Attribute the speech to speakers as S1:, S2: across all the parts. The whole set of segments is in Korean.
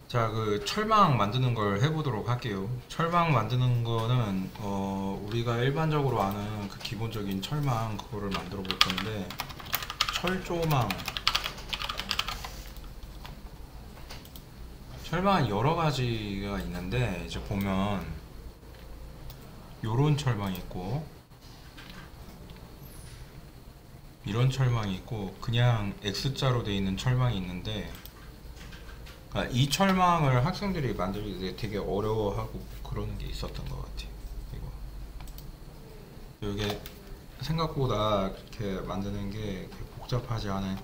S1: 자, 그 철망 만드는 걸 해보도록 할게요. 철망 만드는 거는 우리가 일반적으로 아는 그 기본적인 철망 그거를 만들어 볼 건데, 철조망. 철망은 여러 가지가 있는데 이제 보면 요런 철망이 있고 이런 철망이 있고 그냥 X자로 되어 있는 철망이 있는데, 그러니까 이 철망을 학생들이 만들기 때 되게 어려워하고 그러는 게 있었던 것 같아요. 이게 생각보다 그렇게 만드는 게 그렇게 복잡하지 않은.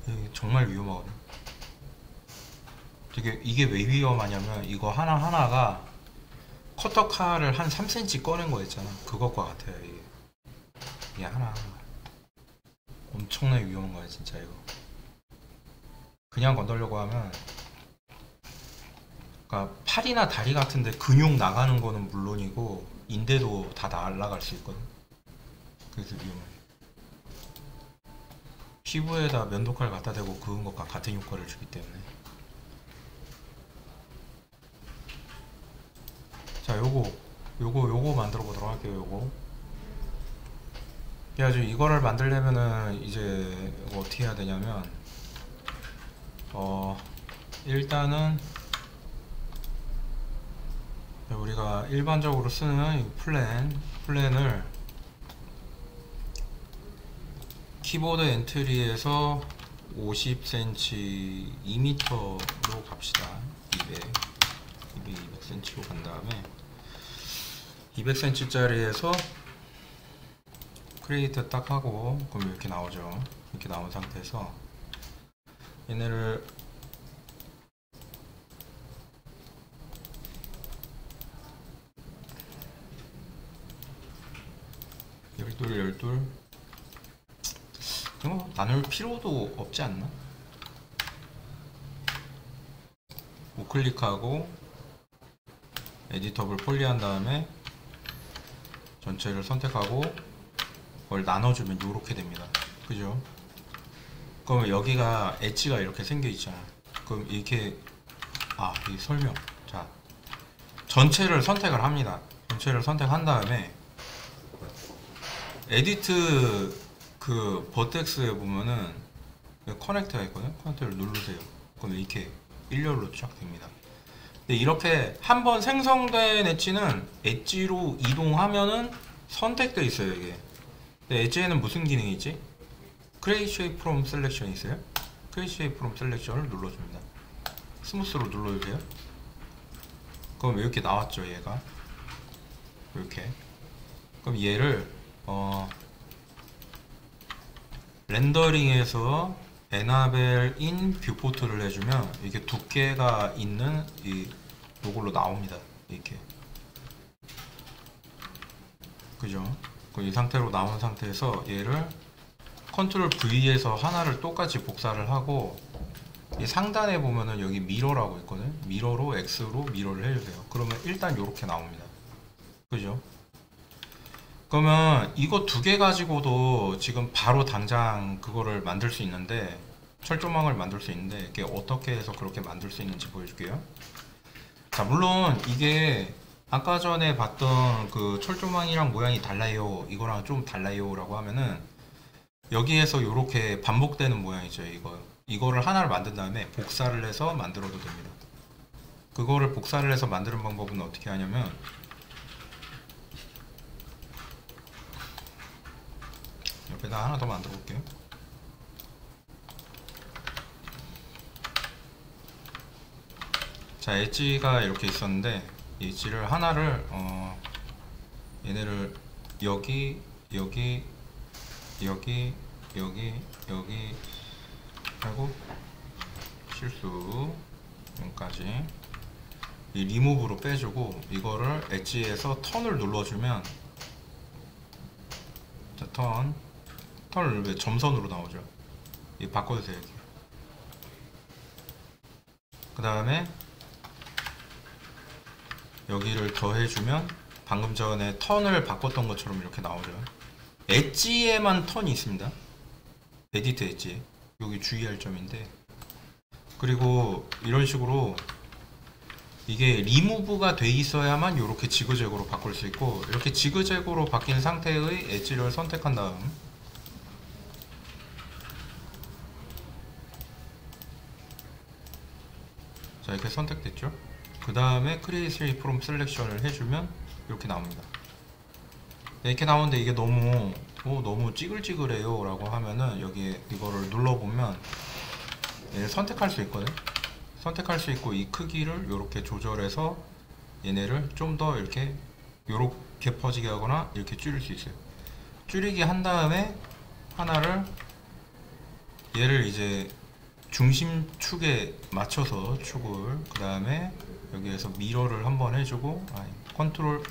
S1: 이게 정말 위험하거든. 이게 왜 위험하냐면 이거 하나하나가 커터 칼을 한 3cm 꺼낸 거 있잖아. 그것과 같아요. 이게 하나하나 엄청나게 위험한 거야 진짜. 이거 그냥 건들려고 하면, 그러니까 팔이나 다리 같은데 근육 나가는 거는 물론이고 인대도 다 날아갈 수 있거든. 그래서 위험해. 피부에다 면도칼 갖다 대고 그은 것과 같은 효과를 주기 때문에. 자, 요거 만들어 보도록 할게요. 요거. 그래가지고 이거를 만들려면은 이제 어떻게 해야 되냐면, 일단은 우리가 일반적으로 쓰는 이 플랜을 키보드 엔트리에서 50cm 2m로 갑시다. 200cm로 간 다음에 200cm짜리에서 크리에이트 딱 하고, 그럼 이렇게 나오죠. 이렇게 나온 상태에서 얘네를 열둘 그럼 나눌 필요도 없지 않나? 우클릭하고 에디터블 폴리한 다음에 전체를 선택하고 그걸 나눠주면 이렇게 됩니다. 그죠? 그럼 여기가 엣지가 이렇게 생겨 있잖아. 그럼 이렇게, 이 설명. 자, 전체를 선택을 합니다. 전체를 선택한 다음에 에디트 그 버텍스에 보면은 커넥터가 있거든요. 커넥터를 누르세요. 그럼 이렇게 일렬로 쫙 됩니다. 근데 이렇게 한번 생성된 엣지는 엣지로 이동하면은 선택돼 있어요. 이게. 근데 엣지에는 무슨 기능이 있지? Create Shape from Selection 있어요. Create Shape from Selection을 눌러줍니다. 스무스로 눌러주세요. 그럼 이렇게 나왔죠. 얘가 이렇게. 그럼 얘를 렌더링에서 에나벨 인 뷰포트를 해주면 이게 두께가 있는 요걸로 나옵니다. 이렇게. 그죠? 이 상태로 나온 상태에서 얘를 컨트롤 V에서 하나를 똑같이 복사를 하고, 이 상단에 보면은 여기 미러라고 있거든. 미러로 X로 미러를 해주세요. 그러면 일단 이렇게 나옵니다. 그죠? 그러면 이거 두 개 가지고도 지금 바로 당장 그거를 만들 수 있는데, 철조망을 만들 수 있는데, 이게 어떻게 해서 그렇게 만들 수 있는지 보여줄게요. 자, 물론 이게 아까 전에 봤던 그 철조망이랑 모양이 달라요, 이거랑 좀 달라요 라고 하면은 여기에서 이렇게 반복되는 모양이죠. 이거를 하나를 만든 다음에 복사를 해서 만들어도 됩니다. 그거를 복사를 해서 만드는 방법은 어떻게 하냐면, 옆에다 하나 더 만들어 볼게요. 자, 엣지가 이렇게 있었는데 이 엣지를 하나를 얘네를 여기 여기 여기 여기 여기 하고 실수 여기까지 이 리무브로 빼주고, 이거를 엣지에서 턴을 눌러주면, 자, 턴을 누르면 점선으로 나오죠. 이 바꿔주세요. 이렇게. 그 다음에 여기를 더해주면 방금 전에 턴을 바꿨던 것처럼 이렇게 나오죠. 엣지에만 턴이 있습니다. 에디트 엣지. 여기 주의할 점인데, 그리고 이런 식으로 이게 리무브가 돼 있어야만 이렇게 지그재그로 바꿀 수 있고, 이렇게 지그재그로 바뀐 상태의 엣지를 선택한 다음, 자 이렇게 선택됐죠. 그 다음에 Create from Selection을 해주면 이렇게 나옵니다. 이렇게 나오는데 이게 너무 찌글찌글해요 라고 하면은 여기 이거를 눌러보면 얘를 선택할 수 있거든. 선택할 수 있고, 이 크기를 이렇게 조절해서 얘네를 좀 더 이렇게 퍼지게 하거나 이렇게 줄일 수 있어요. 줄이기 한 다음에 하나를, 얘를 이제 중심축에 맞춰서 축을, 그 다음에 여기에서 미러를 한번 해주고, 컨트롤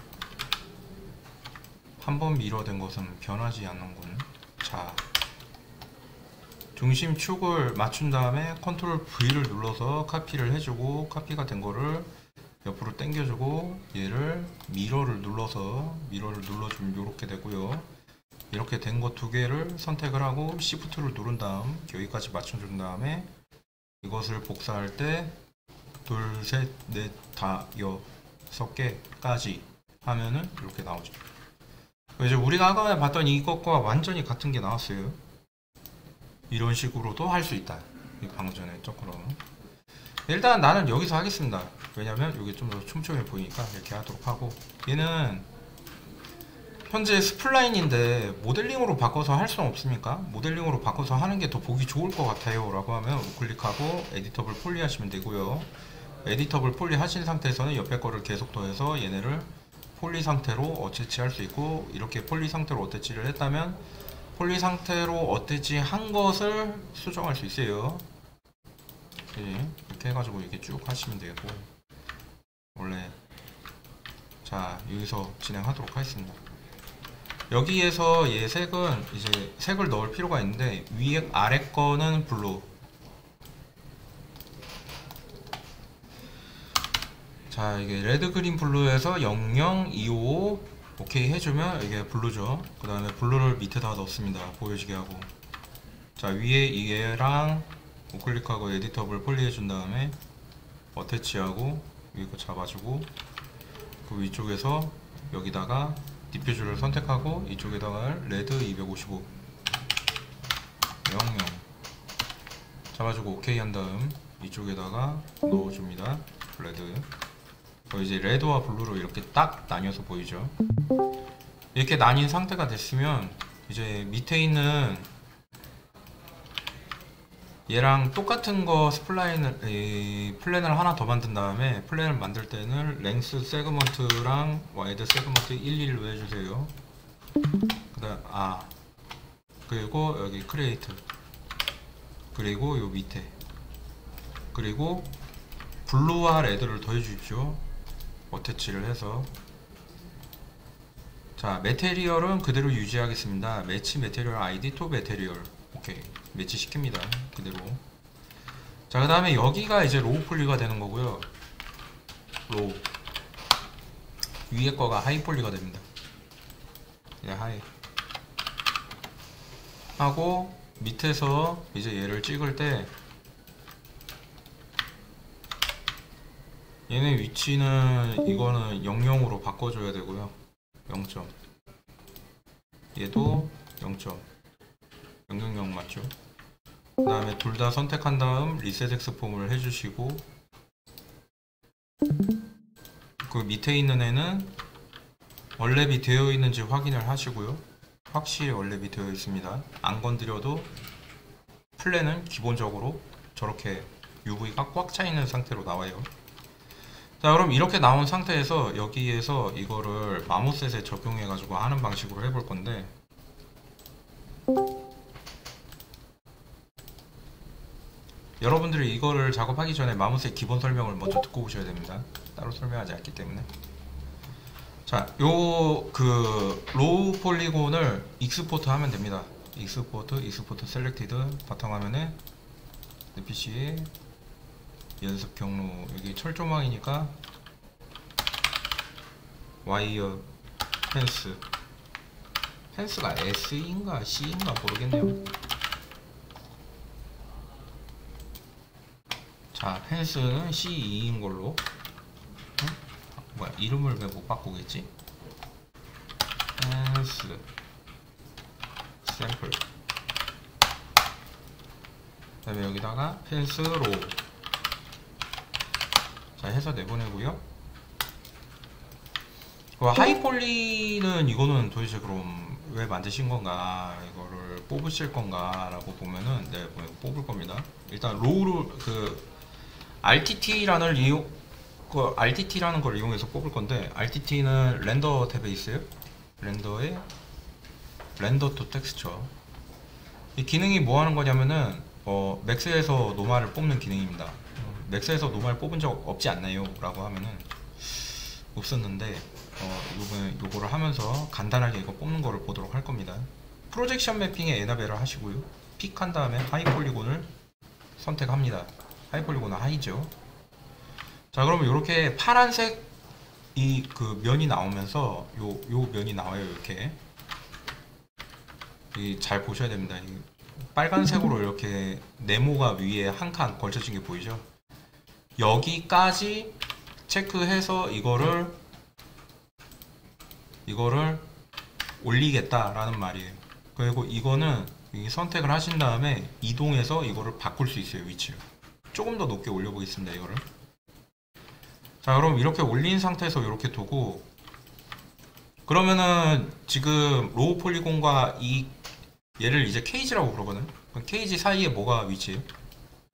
S1: 한번 미러된 것은 변하지 않는군. 자, 중심축을 맞춘 다음에 컨트롤 V를 눌러서 카피를 해주고, 카피가 된 거를 옆으로 당겨주고, 얘를 미러를 눌러주면 이렇게 되고요. 이렇게 된 거 두 개를 선택을 하고 Shift를 누른 다음 여기까지 맞춰준 다음에 이것을 복사할 때 둘, 셋, 넷, 다, 여섯 개까지 하면은 이렇게 나오죠. 이제 우리가 아까 봤던 이것과 완전히 같은 게 나왔어요. 이런 식으로도 할 수 있다. 방금 전에 했던 일단 나는 여기서 하겠습니다. 왜냐면 여기 좀 더 촘촘해 보이니까 이렇게 하도록 하고, 얘는 현재 스플라인인데 모델링으로 바꿔서 할 수는 없습니까? 모델링으로 바꿔서 하는 게 더 보기 좋을 것 같아요 라고 하면 우클릭하고 에디터블 폴리 하시면 되고요. 에디터블 폴리 하신 상태에서는 옆에 거를 계속 더해서 얘네를 폴리 상태로 어태치 할 수 있고, 이렇게 폴리 상태로 어태치를 했다면 폴리 상태로 어태치 한 것을 수정할 수 있어요. 이렇게 해가지고 이렇게 쭉 하시면 되고, 원래 자 여기서 진행하도록 하겠습니다. 여기에서 얘 색은 이제 색을 넣을 필요가 있는데, 위에 아래 거는 블루. 자 이게 레드 그린 블루에서 0025 오케이 해주면 이게 블루죠. 그 다음에 블루를 밑에다 넣습니다. 보여지게 하고, 자 위에 얘랑 우클릭하고 에디터블 폴리 해준 다음에 어태치하고 위에 거 잡아주고, 그 위쪽에서 여기다가 디퓨즈를 선택하고 이쪽에다가 레드 255 00 잡아주고 오케이 한 다음 이쪽에다가 넣어줍니다. 레드. 이제 레드와 블루로 이렇게 딱 나뉘어서 보이죠. 이렇게 나뉜 상태가 됐으면 이제 밑에 있는 얘랑 똑같은 거 플랜을 하나 더 만든 다음에, 플랜을 만들 때는 랭스 세그먼트랑 와이드 세그먼트 11로 해주세요. 그다음 그리고 여기 크리에이트, 그리고 요 밑에, 그리고 블루와 레드를 더해 주십시오. 어태치를 해서. 자 메테리얼은 그대로 유지하겠습니다. 매치 메테리얼 아이디 투 메테리얼. 오케이, 매치 시킵니다. 그대로. 자 그 다음에 여기가 이제 로우 폴리가 되는 거고요. 로우 위에 거가 하이 폴리가 됩니다. 네, 하이 하고, 밑에서 이제 얘를 찍을 때 얘네 위치는 이거는 00으로 바꿔줘야 되고요. 0점. 얘도 0점. 000 맞죠? 그 다음에 둘 다 선택한 다음 리셋 엑스폼을 해주시고, 그 밑에 있는 애는 얼랩이 되어 있는지 확인을 하시고요. 확실히 얼랩이 되어 있습니다. 안 건드려도 플랜은 기본적으로 저렇게 UV가 꽉 차 있는 상태로 나와요. 자 그럼 이렇게 나온 상태에서 여기에서 이거를 마모셋에 적용해 가지고 하는 방식으로 해볼 건데, 여러분들이 이거를 작업하기 전에 마모셋 기본 설명을 먼저 듣고 오셔야 됩니다. 따로 설명하지 않기 때문에. 자, 요 로우 폴리곤을 익스포트 하면 됩니다. 익스포트 셀렉티드 바탕화면에 내 PC에 연습 경로, 여기 철조망이니까 와이어 펜스가 S인가 C인가 모르겠네요. 자, 펜스는 C2인 걸로. 뭐야, 이름을 왜 못 바꾸겠지? 펜스 샘플. 그 다음에 여기다가 펜스 로. 자, 해서 내보내고요. 하이폴리는 이거는 도대체 그럼 왜 만드신 건가, 이거를 뽑으실 건가 라고 보면은, 네, 뽑을 겁니다. 일단 로우를 RTT라는 RTT라는 걸 이용해서 뽑을 건데, RTT는 렌더 탭에 있어요. 렌더에 렌더 투 텍스처. 이 기능이 뭐 하는 거냐면은 맥스에서 노말을 뽑는 기능입니다. 맥스에서 노말 뽑은 적 없지 않나요? 라고 하면은 없었는데, 요거를 하면서 간단하게 이거 뽑는 거를 보도록 할 겁니다. 프로젝션 매핑에 에나벨을 하시고요. 픽한 다음에 하이 폴리곤을 선택합니다. 하이 폴리곤은 하이죠. 자, 그러면 이렇게 파란색 그 면이 나오면서 요 면이 나와요. 이렇게 잘 보셔야 됩니다. 빨간색으로 이렇게 네모가 위에 한 칸 걸쳐진 게 보이죠? 여기까지 체크해서 이거를 올리겠다라는 말이에요. 그리고 이거는 선택을 하신 다음에 이동해서 이거를 바꿀 수 있어요. 위치를 조금 더 높게 올려보겠습니다. 이거를. 자, 그럼 이렇게 올린 상태에서 이렇게 두고, 그러면은 지금 로우 폴리곤과 얘를 이제 케이지라고 그러거든. 그럼 케이지 사이에 뭐가 위치해요?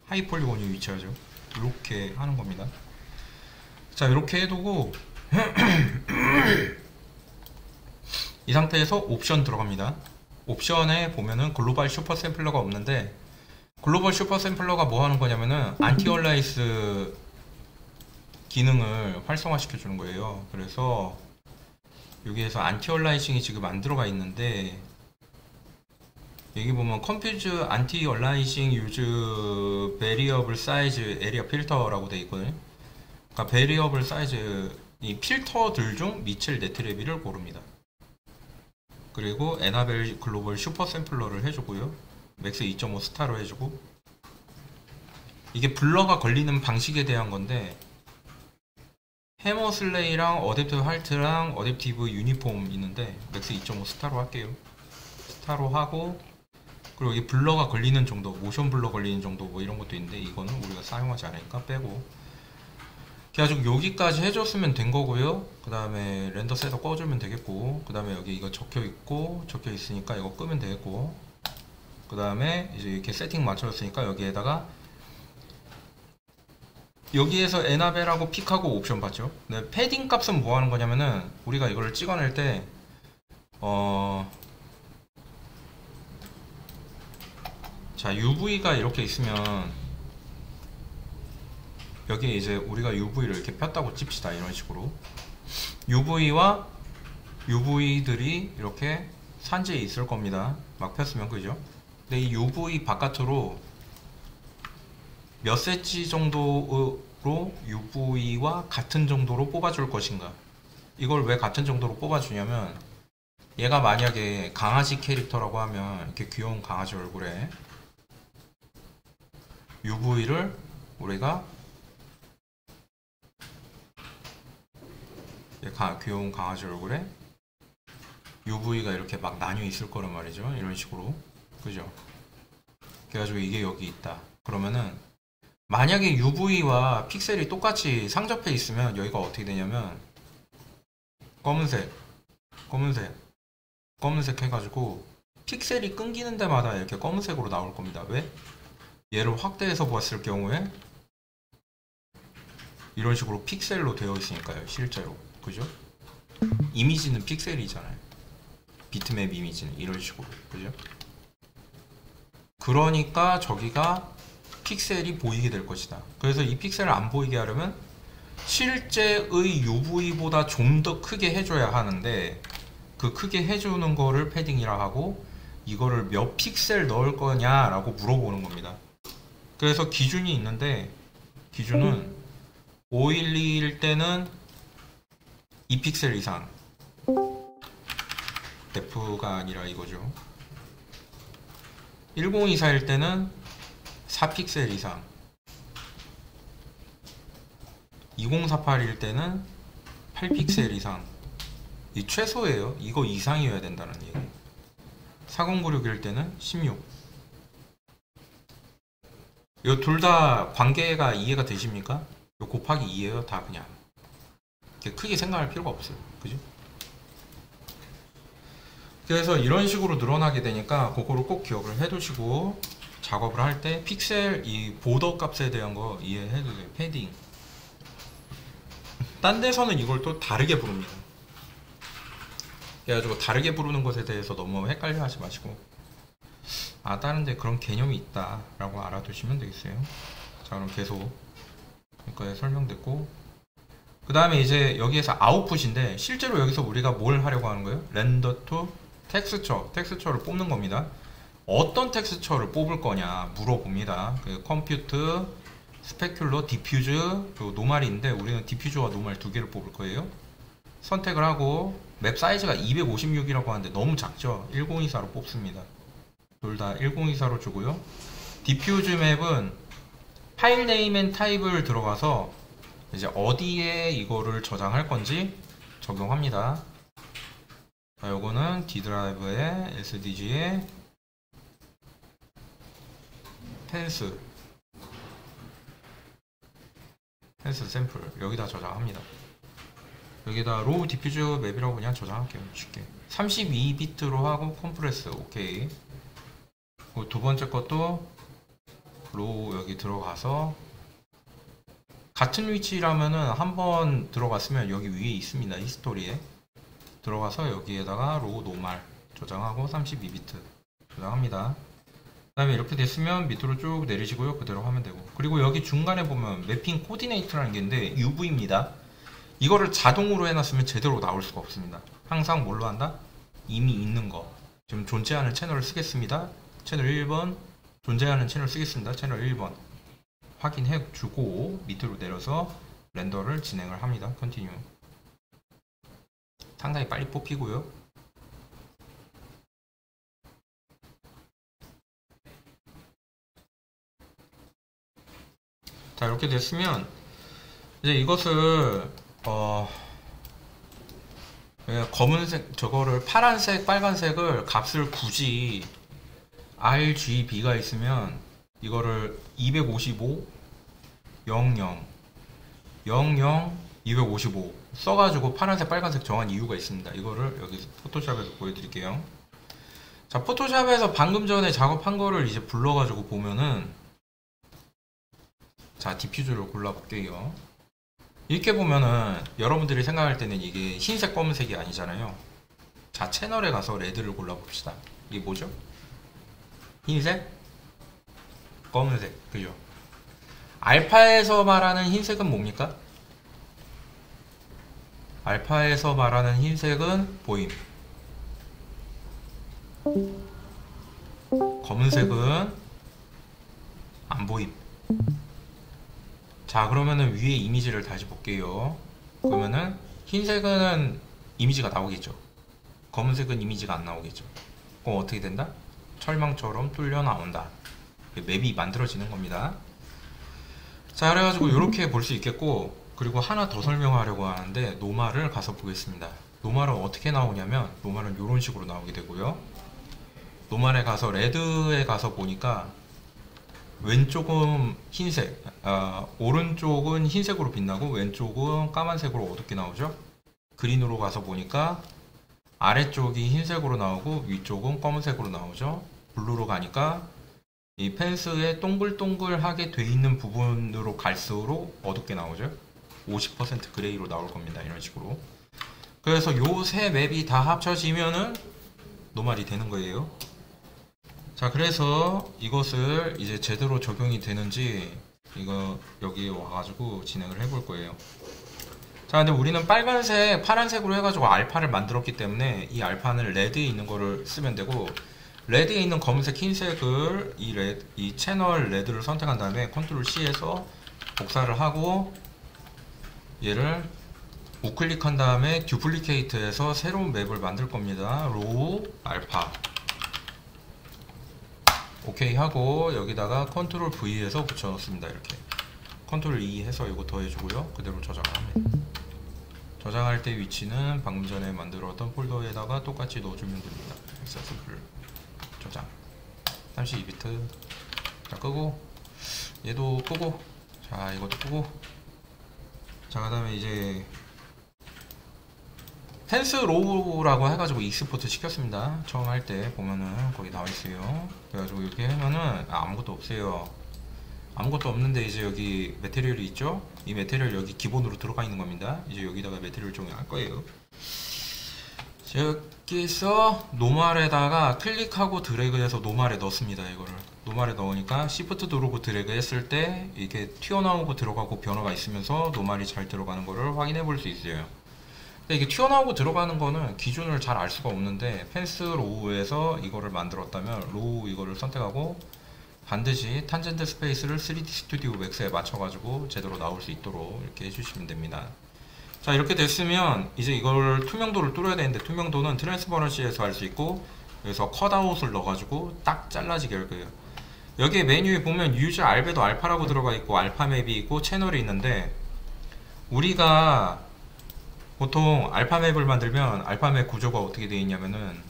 S1: 하이 폴리곤이 위치하죠. 이렇게 하는 겁니다. 자, 이렇게 해두고 이 상태에서 옵션 들어갑니다. 옵션에 보면은 글로벌 슈퍼 샘플러가 없는데, 글로벌 슈퍼 샘플러가 뭐 하는 거냐면은 안티 얼라이스 기능을 활성화시켜 주는 거예요. 그래서 여기에서 안티 얼라이싱이 지금 안 들어가 있는데, 여기 보면 confuse anti aliasing use variable size area filter라고 되어 있거든요. 그러니까 variable size, 이 필터들 중 미첼 네트레비를 고릅니다. 그리고 에나벨 글로벌 슈퍼 샘플러를 해주고요. 맥스 2.5 스타로 해주고, 이게 블러가 걸리는 방식에 대한 건데, 해머 슬레이랑 어댑티브 할트랑 어댑티브 유니폼 있는데 맥스 2.5 스타로 할게요. 스타로 하고, 그리고 이 블러가 걸리는 정도, 모션 블러 걸리는 정도 뭐 이런 것도 있는데, 이거는 우리가 사용하지 않으니까 빼고, 그래가지고 여기까지 해줬으면 된 거고요. 그 다음에 렌더 셋업 꺼주면 되겠고, 그 다음에 여기 이거 적혀있고, 적혀있으니까 이거 끄면 되겠고, 그 다음에 이제 이렇게 세팅 맞춰졌으니까 여기에다가, 여기에서 에나벨하고 픽하고 옵션 봤죠? 네, 패딩 값은 뭐 하는 거냐면은, 우리가 이걸 찍어낼 때 자, UV가 이렇게 있으면 여기에 이제 우리가 UV를 이렇게 폈다고 칩시다. 이런 식으로 UV와 UV들이 이렇게 산지에 있을 겁니다. 막 폈으면, 그죠? 근데 이 UV 바깥으로 몇 cm 정도로 UV와 같은 정도로 뽑아줄 것인가. 이걸 왜 같은 정도로 뽑아주냐면, 얘가 만약에 강아지 캐릭터라고 하면 이렇게 귀여운 강아지 얼굴에 UV를 우리가 귀여운 강아지 얼굴에 UV가 이렇게 막 나뉘어 있을 거란 말이죠. 이런 식으로, 그죠? 그래가지고 이게 여기 있다. 그러면은 만약에 UV와 픽셀이 똑같이 상접해 있으면 여기가 어떻게 되냐면, 검은색 해가지고 픽셀이 끊기는 데마다 이렇게 검은색으로 나올 겁니다. 왜? 얘를 확대해서 봤을 경우에 이런 식으로 픽셀로 되어 있으니까요. 실제로, 그죠? 이미지는 픽셀이잖아요. 비트맵 이미지는 이런 식으로, 그죠? 그러니까 저기가 픽셀이 보이게 될 것이다. 그래서 이 픽셀을 안 보이게 하려면 실제의 UV보다 좀 더 크게 해줘야 하는데, 그 크게 해주는 거를 패딩이라 하고, 이거를 몇 픽셀 넣을 거냐 라고 물어보는 겁니다. 그래서 기준이 있는데, 기준은 512일 때는 2픽셀 이상, F가 아니라 이거죠. 1024일 때는 4픽셀 이상, 2048일 때는 8픽셀 이상, 이 최소예요. 이거 이상이어야 된다는 얘기. 4096일 때는 16. 이 둘 다 관계가 이해가 되십니까? 요 곱하기 2예요. 다 그냥 크게 생각할 필요가 없어요. 그죠? 그래서 이런 식으로 늘어나게 되니까 그거를 꼭 기억을 해 두시고 작업을 할 때 픽셀 이 보더 값에 대한 거 이해해 두세요. 패딩. 딴 데서는 이걸 또 다르게 부릅니다. 그래가지고 다르게 부르는 것에 대해서 너무 헷갈려 하지 마시고, 아, 다른 데 그런 개념이 있다 라고 알아두시면 되겠어요. 자, 그럼 계속 여기까지 설명됐고, 그 다음에 이제 여기에서 아웃풋인데, 실제로 여기서 우리가 뭘 하려고 하는 거예요? 렌더 투 텍스처를 뽑는 겁니다. 어떤 텍스처를 뽑을 거냐 물어봅니다. 그 컴퓨트, 스페큘러, 디퓨즈, 그리고 노말인데 우리는 디퓨즈와 노말 두 개를 뽑을 거예요. 선택을 하고 맵 사이즈가 256이라고 하는데 너무 작죠? 1024로 뽑습니다. 둘 다 1024로 주고요. 디퓨즈 맵은 파일 네임 앤 타입을 들어가서 이제 어디에 이거를 저장할 건지 적용합니다. 자, 요거는 D 드라이브에 SDG에 텐스 샘플 여기다 저장합니다. 여기다 로우 디퓨즈 맵이라고 그냥 저장할게요. 쉽게 32비트로 하고 컴프레스 오케이. 두 번째 것도 로우 여기 들어가서 같은 위치라면은 한번 들어갔으면 여기 위에 있습니다. 히스토리에 들어가서 여기에다가 로우 노말 저장하고 32비트 저장합니다. 그 다음에 이렇게 됐으면 밑으로 쭉 내리시고요. 그대로 하면 되고, 그리고 여기 중간에 보면 매핑 코디네이트라는 게 있는데 UV입니다. 이거를 자동으로 해놨으면 제대로 나올 수가 없습니다. 항상 뭘로 한다? 이미 있는 거. 지금 존재하는 채널을 쓰겠습니다. 채널 1번 존재하는 채널 쓰겠습니다. 채널 1번 확인해 주고 밑으로 내려서 렌더를 진행을 합니다. 컨티뉴. 상당히 빨리 뽑히고요. 자, 이렇게 됐으면 이제 이것을 검은색 저거를 파란색 빨간색을 값을 굳이 RGB가 있으면 이거를 255 00 00 255 써가지고 파란색 빨간색 정한 이유가 있습니다. 이거를 여기 포토샵에서 보여드릴게요. 자, 포토샵에서 방금 전에 작업한 거를 이제 불러가지고 보면은, 자, 디퓨즈를 골라볼게요. 이렇게 보면은 여러분들이 생각할 때는 이게 흰색 검은색이 아니잖아요. 자, 채널에 가서 레드를 골라봅시다. 이게 뭐죠? 흰색, 검은색, 그죠? 알파에서 말하는 흰색은 뭡니까? 알파에서 말하는 흰색은 보임. 검은색은 안 보임. 자, 그러면은 위에 이미지를 다시 볼게요. 그러면은 흰색은 이미지가 나오겠죠. 검은색은 이미지가 안 나오겠죠. 그럼 어떻게 된다? 철망처럼 뚫려 나온다. 맵이 만들어지는 겁니다. 자, 그래가지고 이렇게 볼 수 있겠고, 그리고 하나 더 설명하려고 하는데 노말을 가서 보겠습니다. 노말은 어떻게 나오냐면, 노말은 이런 식으로 나오게 되고요. 노말에 가서 레드에 가서 보니까 왼쪽은 흰색, 오른쪽은 흰색으로 빛나고 왼쪽은 까만색으로 어둡게 나오죠. 그린으로 가서 보니까 아래쪽이 흰색으로 나오고 위쪽은 검은색으로 나오죠. 블루로 가니까 이 펜스에 동글동글하게 돼 있는 부분으로 갈수록 어둡게 나오죠. 50% 그레이로 나올 겁니다. 이런 식으로. 그래서 요 세 맵이 다 합쳐지면은 노말이 되는 거예요. 자, 그래서 이것을 이제 제대로 적용이 되는지 이거 여기에 와가지고 진행을 해볼 거예요. 자, 근데 우리는 빨간색, 파란색으로 해가지고 알파를 만들었기 때문에 이 알파는 레드에 있는 거를 쓰면 되고, 레드에 있는 검은색, 흰색을 이 채널 레드를 선택한 다음에 컨트롤 C에서 복사를 하고 얘를 우클릭한 다음에 듀플리케이트해서 새로운 맵을 만들 겁니다. 로우 알파 오케이 하고 여기다가 컨트롤 V에서 붙여 넣습니다. 이렇게 컨트롤 E 해서 이거 더해주고요. 그대로 저장을 합니다. 저장할 때 위치는 방금 전에 만들었던 폴더에다가 똑같이 넣어주면 됩니다. 액세스를 저장 32비트. 자, 끄고 얘도 끄고, 자 이것도 끄고, 자 그 다음에 이제 펜스 로우라고 해가지고 익스포트 시켰습니다. 처음 할 때 보면은 거기 나와 있어요. 그래가지고 이렇게 하면은 아무것도 없어요. 아무것도 없는데 이제 여기 매테리얼이 있죠. 이 매테리얼 여기 기본으로 들어가 있는 겁니다. 이제 여기다가 매테리얼 정리할 거예요. 여기서 노멀에다가 클릭하고 드래그해서 노멀에 넣습니다. 이거를 노멀에 넣으니까 시프트 누르고 드래그 했을 때 이게 튀어나오고 들어가고 변화가 있으면서 노멀이 잘 들어가는 거를 확인해 볼 수 있어요. 근데 이게 튀어나오고 들어가는 거는 기준을 잘 알 수가 없는데, 펜스 로우에서 이거를 만들었다면 로우 이거를 선택하고 반드시 탄젠트 스페이스를 3D 스튜디오 맥스에 맞춰가지고 제대로 나올 수 있도록 이렇게 해주시면 됩니다. 자, 이렇게 됐으면 이제 이걸 투명도를 뚫어야 되는데, 투명도는 트랜스퍼런시에서 할 수 있고, 여기서 컷아웃을 넣어가지고 딱 잘라지게 할 거예요. 여기 메뉴에 보면 유저 알베도 알파라고 들어가 있고 알파 맵이 있고 채널이 있는데, 우리가 보통 알파 맵을 만들면 알파 맵 구조가 어떻게 되어 있냐면은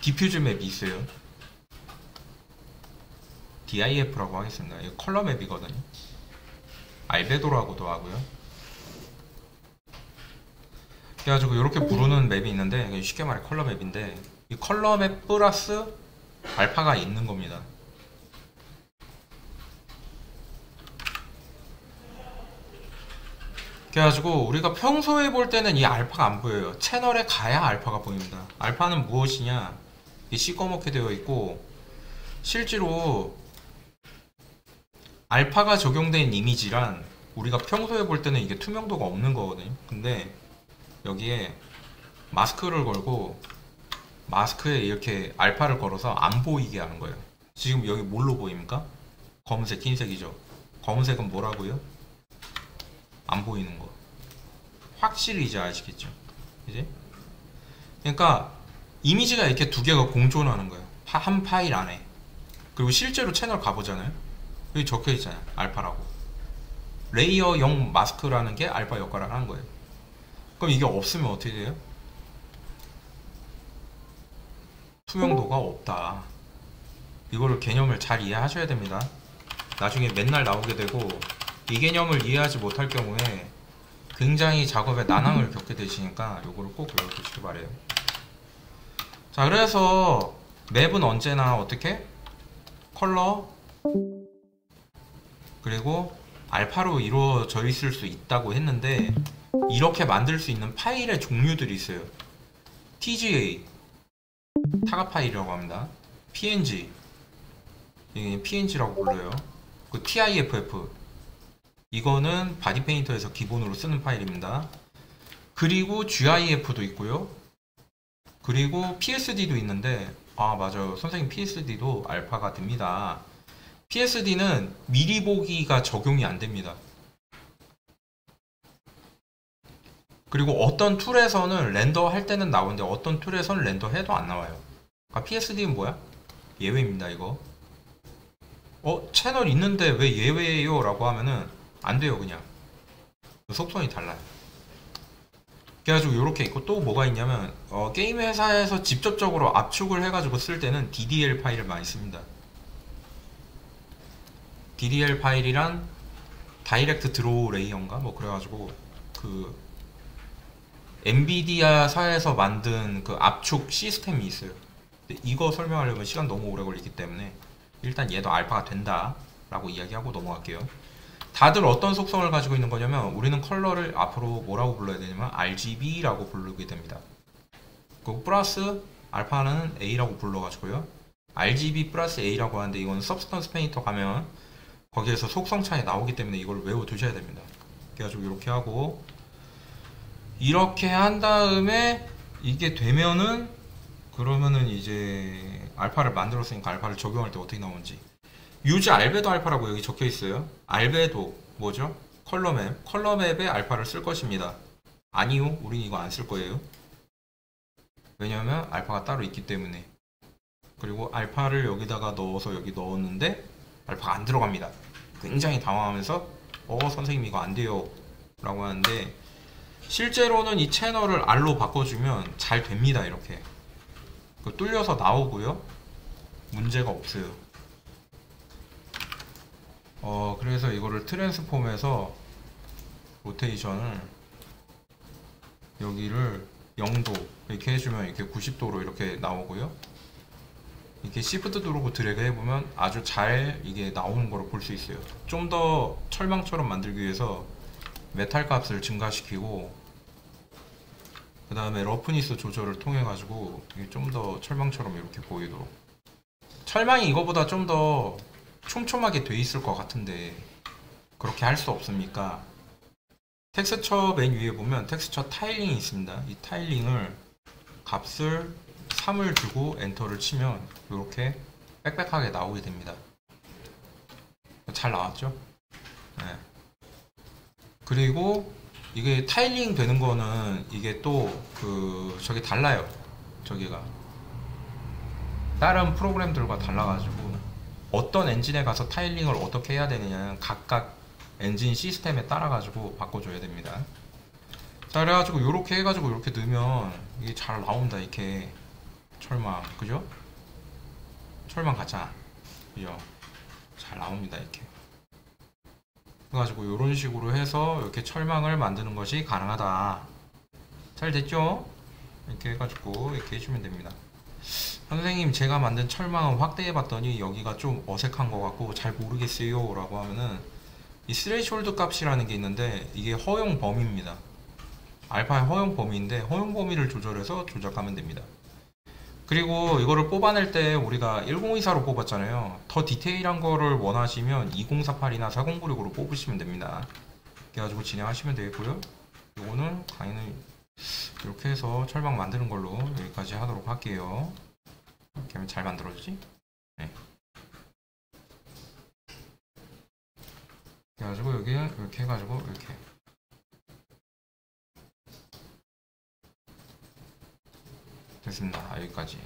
S1: 디퓨즈 맵이 있어요. DIF라고 하겠습니다. 이거 컬러 맵이거든요. 알베도라고도 하고요. 그래가지고 이렇게 부르는 맵이 있는데, 쉽게 말해 컬러 맵인데, 이 컬러 맵 플러스 알파가 있는 겁니다. 그래가지고 우리가 평소에 볼 때는 이 알파가 안 보여요. 채널에 가야 알파가 보입니다. 알파는 무엇이냐, 이 시꺼멓게 되어 있고, 실제로 알파가 적용된 이미지란 우리가 평소에 볼 때는 이게 투명도가 없는 거거든요. 근데 여기에 마스크를 걸고 마스크에 이렇게 알파를 걸어서 안 보이게 하는 거예요. 지금 여기 뭘로 보입니까? 검은색, 흰색이죠. 검은색은 뭐라고요? 안 보이는 거. 확실히 이제 아시겠죠? 이제? 그러니까 이미지가 이렇게 두 개가 공존하는 거예요. 한 파일 안에. 그리고 실제로 채널 가보잖아요. 여기 적혀 있잖아요. 알파라고. 레이어 0 마스크라는 게 알파 역할을 하는 거예요. 그럼 이게 없으면 어떻게 돼요? 투명도가 없다. 이거를 개념을 잘 이해하셔야 됩니다. 나중에 맨날 나오게 되고, 이 개념을 이해하지 못할 경우에 굉장히 작업에 난항을 겪게 되시니까 요거를 꼭 외워두시기 바래요. 자, 그래서 맵은 언제나 어떻게? 컬러 그리고 알파로 이루어져 있을 수 있다고 했는데, 이렇게 만들 수 있는 파일의 종류들이 있어요. TGA 타가 파일이라고 합니다. PNG 이게 PNG라고 불러요. 그 TIFF 이거는 바디 페인터에서 기본으로 쓰는 파일입니다. 그리고 GIF도 있고요. 그리고 PSD도 있는데, 아 맞아요, 선생님 PSD도 알파가 됩니다. PSD는 미리 보기가 적용이 안 됩니다. 그리고 어떤 툴에서는 렌더 할 때는 나오는데 어떤 툴에서는 렌더 해도 안 나와요. 아, PSD는 뭐야? 예외입니다. 이거 채널 있는데 왜 예외예요? 라고 하면은 안 돼요. 그냥 속성이 달라요. 그래가지고 이렇게 있고, 또 뭐가 있냐면 게임 회사에서 직접적으로 압축을 해가지고 쓸 때는 DDL 파일을 많이 씁니다. DDL 파일이란 다이렉트 드로우 레이어인가 뭐 그래가지고 그 엔비디아사에서 만든 그 압축 시스템이 있어요. 근데 이거 설명하려면 시간 너무 오래 걸리기 때문에 일단 얘도 알파가 된다 라고 이야기하고 넘어갈게요. 다들 어떤 속성을 가지고 있는 거냐면, 우리는 컬러를 앞으로 뭐라고 불러야 되냐면 RGB라고 부르게 됩니다. 그리고 플러스 알파는 A라고 불러가지고요. RGB 플러스 A라고 하는데, 이건 서브스턴스 페인터 가면 거기에서 속성 차이 나오기 때문에 이걸 외워두셔야 됩니다. 그래가지고 이렇게 하고, 이렇게 한 다음에 이게 되면은, 그러면은 이제 알파를 만들었으니까 알파를 적용할 때 어떻게 나오는지. 유즈 알베도 알파라고 여기 적혀 있어요. 알베도 뭐죠? 컬러맵. 컬러맵에 알파를 쓸 것입니다. 아니요, 우린 이거 안 쓸 거예요. 왜냐면 알파가 따로 있기 때문에. 그리고 알파를 여기다가 넣어서 여기 넣었는데 알파가 안 들어갑니다. 굉장히 당황하면서 선생님 이거 안 돼요 라고 하는데, 실제로는 이 채널을 R로 바꿔주면 잘 됩니다. 이렇게 뚫려서 나오고요, 문제가 없어요. 그래서 이거를 트랜스폼해서 로테이션을 여기를 0도 이렇게 해주면 이렇게 90도로 이렇게 나오고요, 이렇게 시프트 누르고 드래그 해보면 아주 잘 이게 나오는 걸 볼 수 있어요. 좀 더 철망처럼 만들기 위해서 메탈 값을 증가시키고, 그 다음에 러프니스 조절을 통해 가지고 좀 더 철망처럼 이렇게 보이도록. 철망이 이거보다 좀 더 촘촘하게 돼 있을 것 같은데 그렇게 할 수 없습니까? 텍스처 맨 위에 보면 텍스처 타일링이 있습니다. 이 타일링을 값을 3을 주고 엔터를 치면 이렇게 빽빽하게 나오게 됩니다. 잘 나왔죠? 네. 그리고 이게 타일링 되는 거는 이게 또 저기 달라요. 저기가 다른 프로그램들과 달라가지고 어떤 엔진에 가서 타일링을 어떻게 해야 되느냐는 각각 엔진 시스템에 따라 가지고 바꿔줘야 됩니다. 자, 그래가지고 요렇게 해가지고 이렇게 넣으면 이게 잘 나온다. 이렇게 철망, 그죠? 철망 같잖아, 그죠? 잘 나옵니다. 이렇게 그래가지고 이런 식으로 해서 이렇게 철망을 만드는 것이 가능하다. 잘 됐죠? 이렇게 해가지고 이렇게 해주면 됩니다. 선생님, 제가 만든 철망을 확대해 봤더니 여기가 좀 어색한 것 같고 잘 모르겠어요 라고 하면은, 이 스레이홀드 값이라는 게 있는데 이게 허용 범위입니다. 알파의 허용 범위인데 허용 범위를 조절해서 조작하면 됩니다. 그리고 이거를 뽑아낼 때 우리가 1024로 뽑았잖아요. 더 디테일한 거를 원하시면 2048이나 4096으로 뽑으시면 됩니다. 그래가지고 진행하시면 되겠고요. 이거는 강의는 이렇게 해서 철망 만드는 걸로 여기까지 하도록 할게요. 이렇게 하면 잘 만들어지지? 네. 그래가지고 여기 이렇게 해가지고 이렇게 됐습니다. 여기까지.